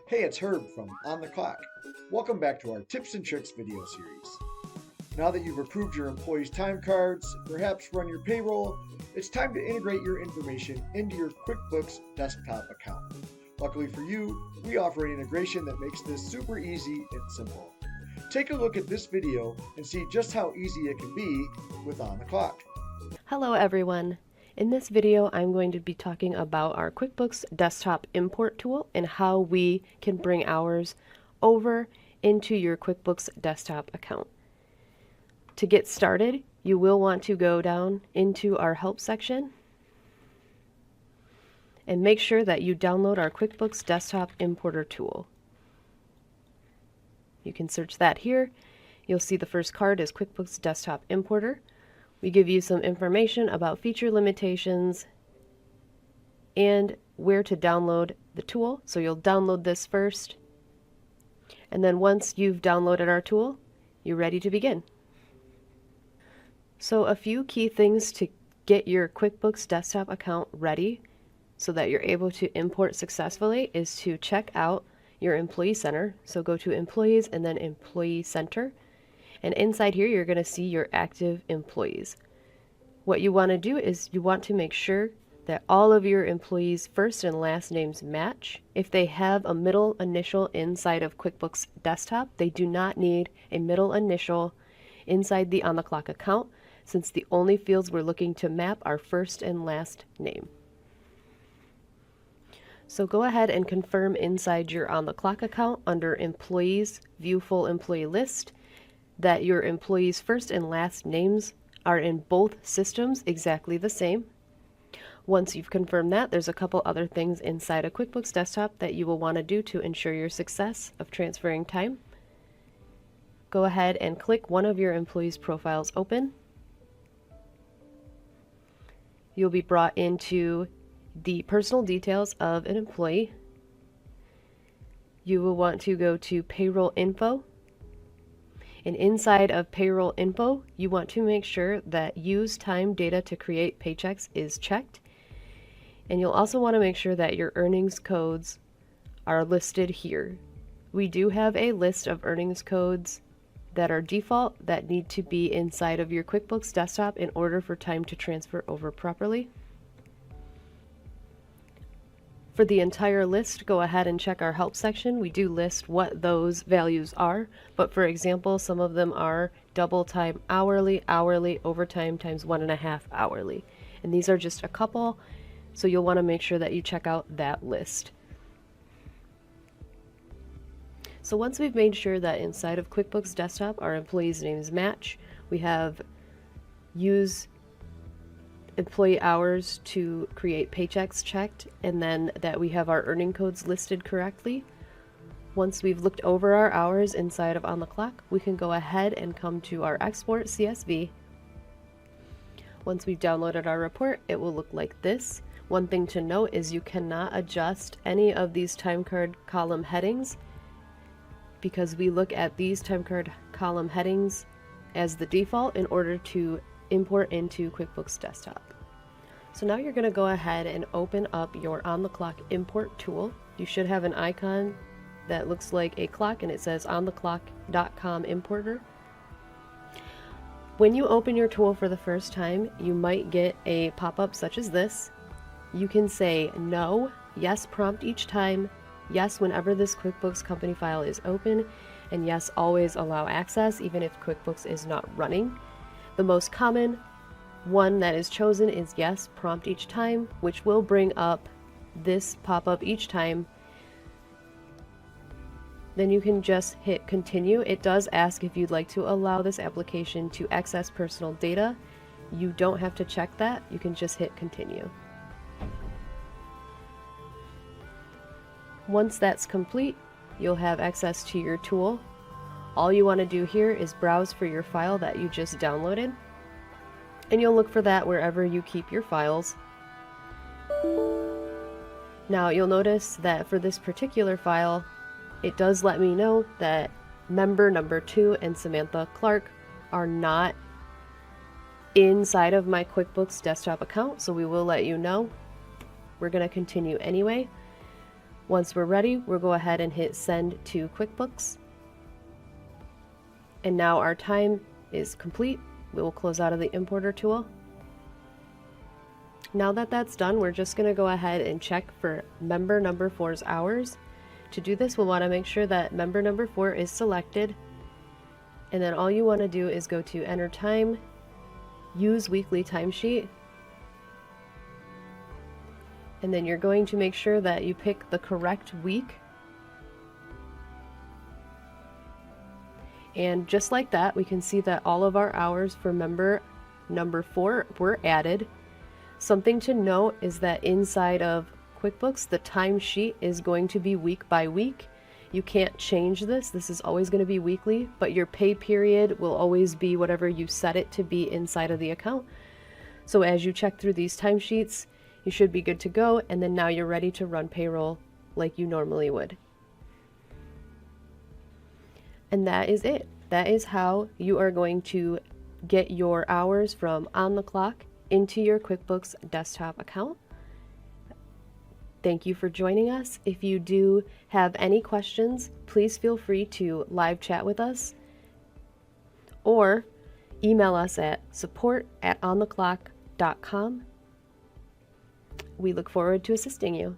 Hey, it's Herb from On the Clock. Welcome back to our Tips and Tricks video series. Now that you've approved your employees' time cards, perhaps run your payroll, it's time to integrate your information into your QuickBooks Desktop account. Luckily for you, we offer an integration that makes this super easy and simple. Take a look at this video and see just how easy it can be with On the Clock. Hello everyone. In this video, I'm going to be talking about our QuickBooks Desktop import tool and how we can bring hours over into your QuickBooks Desktop account. To get started, you will want to go down into our help section and make sure that you download our QuickBooks Desktop importer tool. You can search that here. You'll see the first card is QuickBooks Desktop Importer. We give you some information about feature limitations and where to download the tool. So you'll download this first, and then once you've downloaded our tool, you're ready to begin. So a few key things to get your QuickBooks Desktop account ready so that you're able to import successfully is to check out your Employee Center. So go to Employees and then Employee Center. And inside here, you're going to see your active employees. What you want to do is you want to make sure that all of your employees' first and last names match. If they have a middle initial inside of QuickBooks Desktop, they do not need a middle initial inside the OnTheClock account, since the only fields we're looking to map are first and last name. So go ahead and confirm inside your OnTheClock account under Employees, View Full Employee List, that your employees' first and last names are in both systems exactly the same. Once you've confirmed that, there's a couple other things inside of QuickBooks Desktop that you will want to do to ensure your success of transferring time. Go ahead and click one of your employees' profiles open. You'll be brought into the personal details of an employee. You will want to go to Payroll Info. And inside of Payroll Info, you want to make sure that Use Time Data to Create Paychecks is checked. And you'll also want to make sure that your earnings codes are listed here. We do have a list of earnings codes that are default that need to be inside of your QuickBooks Desktop in order for time to transfer over properly. For the entire list, go ahead and check our help section. We do list what those values are, but for example, some of them are double time hourly, hourly, overtime times 1.5 hourly. And these are just a couple, so you'll want to make sure that you check out that list. So once we've made sure that inside of QuickBooks Desktop our employees' names match, we have use employee hours to create paychecks checked, and then that we have our earning codes listed correctly. Once we've looked over our hours inside of OnTheClock, we can go ahead and come to our export CSV. Once we've downloaded our report, it will look like this. One thing to note is you cannot adjust any of these time card column headings because we look at these time card column headings as the default in order to import into QuickBooks Desktop. So now you're going to go ahead and open up your OnTheClock import tool. You should have an icon that looks like a clock and it says OnTheClock.com importer. When you open your tool for the first time, you might get a pop-up such as this. You can say no, yes prompt each time, yes whenever this QuickBooks company file is open, and yes always allow access even if QuickBooks is not running. The most common one that is chosen is yes prompt each time, which will bring up this pop-up each time. Then you can just hit continue. It does ask if you'd like to allow this application to access personal data. You don't have to check that. You can just hit continue. Once that's complete, you'll have access to your tool. All you want to do here is browse for your file that you just downloaded, and you'll look for that wherever you keep your files. Now you'll notice that for this particular file, it does let me know that member number 2 and Samantha Clark are not inside of my QuickBooks Desktop account, so we will let you know. We're going to continue anyway. Once we're ready, we'll go ahead and hit send to QuickBooks. And now our time is complete. We will close out of the importer tool. Now that that's done, we're just going to go ahead and check for member number 4's hours. To do this, we'll want to make sure that member number 4 is selected. And then all you want to do is go to enter time, use weekly timesheet. And then you're going to make sure that you pick the correct week. And just like that, we can see that all of our hours for member number 4 were added. Something to note is that inside of QuickBooks, the timesheet is going to be week by week. You can't change this. This is always going to be weekly, but your pay period will always be whatever you set it to be inside of the account. So as you check through these timesheets, you should be good to go, and then now you're ready to run payroll like you normally would. And that is it. That is how you are going to get your hours from OnTheClock into your QuickBooks Desktop account. Thank you for joining us. If you do have any questions, please feel free to live chat with us or email us at support@ontheclock.com. We look forward to assisting you.